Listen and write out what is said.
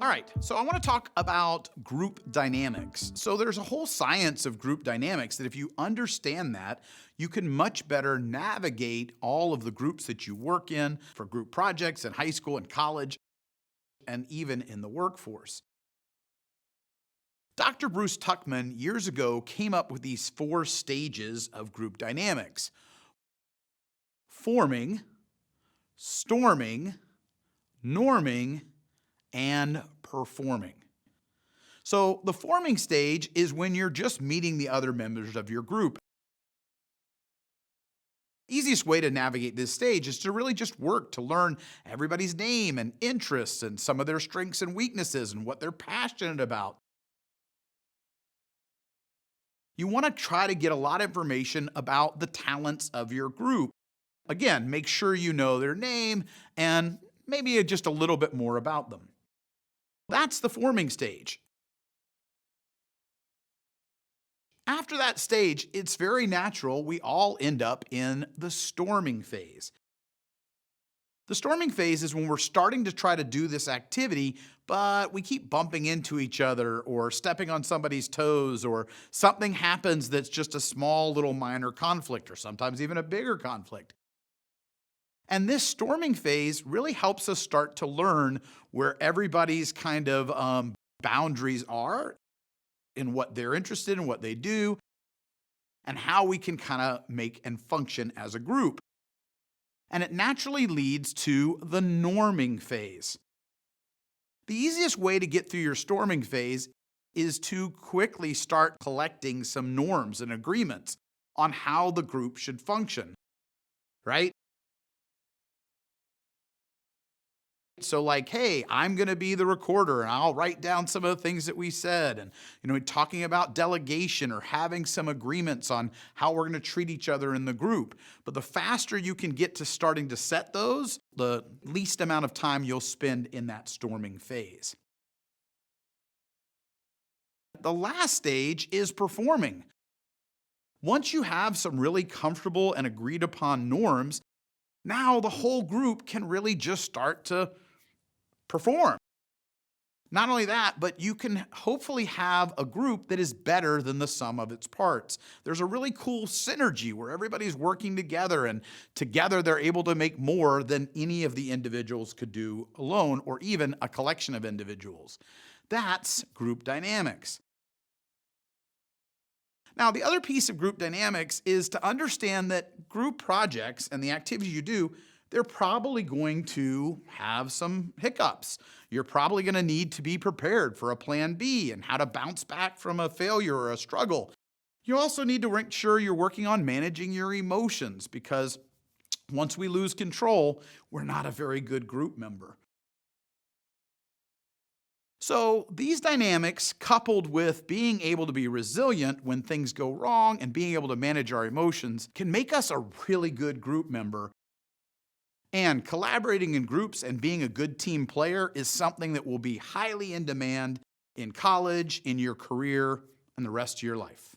All right, so I want to talk about group dynamics. So there's a whole science of group dynamics that if you understand that, you can much better navigate all of the groups that you work in for group projects in high school and college and even in the workforce. Dr. Bruce Tuckman years ago came up with these 4 stages of group dynamics: forming, storming, norming, and performing. So the forming stage is when you're just meeting the other members of your group. Easiest way to navigate this stage is to really just work to learn everybody's name and interests and some of their strengths and weaknesses and what they're passionate about. You want to try to get a lot of information about the talents of your group. Again, make sure you know their name and maybe just a little bit more about them. That's the forming stage. After that stage, it's very natural we all end up in the storming phase. The storming phase is when we're starting to try to do this activity, but we keep bumping into each other or stepping on somebody's toes, or something happens that's just a small little minor conflict, or sometimes even a bigger conflict. And this storming phase really helps us start to learn where everybody's kind of boundaries are in what they're interested in, what they do, and how we can kind of make and function as a group. And it naturally leads to the norming phase. The easiest way to get through your storming phase is to quickly start collecting some norms and agreements on how the group should function, right? So like, hey, I'm going to be the recorder and I'll write down some of the things that we said, and talking about delegation or having some agreements on how we're going to treat each other in the group. But the faster you can get to starting to set those, the least amount of time you'll spend in that storming phase. The last stage is performing. Once you have some really comfortable and agreed upon norms, now the whole group can really just start to perform. Not only that, but you can hopefully have a group that is better than the sum of its parts. There's a really cool synergy where everybody's working together, and together they're able to make more than any of the individuals could do alone, or even a collection of individuals. That's group dynamics. Now, the other piece of group dynamics is to understand that group projects and the activities you do, they're probably going to have some hiccups. You're probably going to need to be prepared for a plan B and how to bounce back from a failure or a struggle. You also need to make sure you're working on managing your emotions, because once we lose control, we're not a very good group member. So these dynamics, coupled with being able to be resilient when things go wrong and being able to manage our emotions, can make us a really good group member. And collaborating in groups and being a good team player is something that will be highly in demand in college, in your career, and the rest of your life.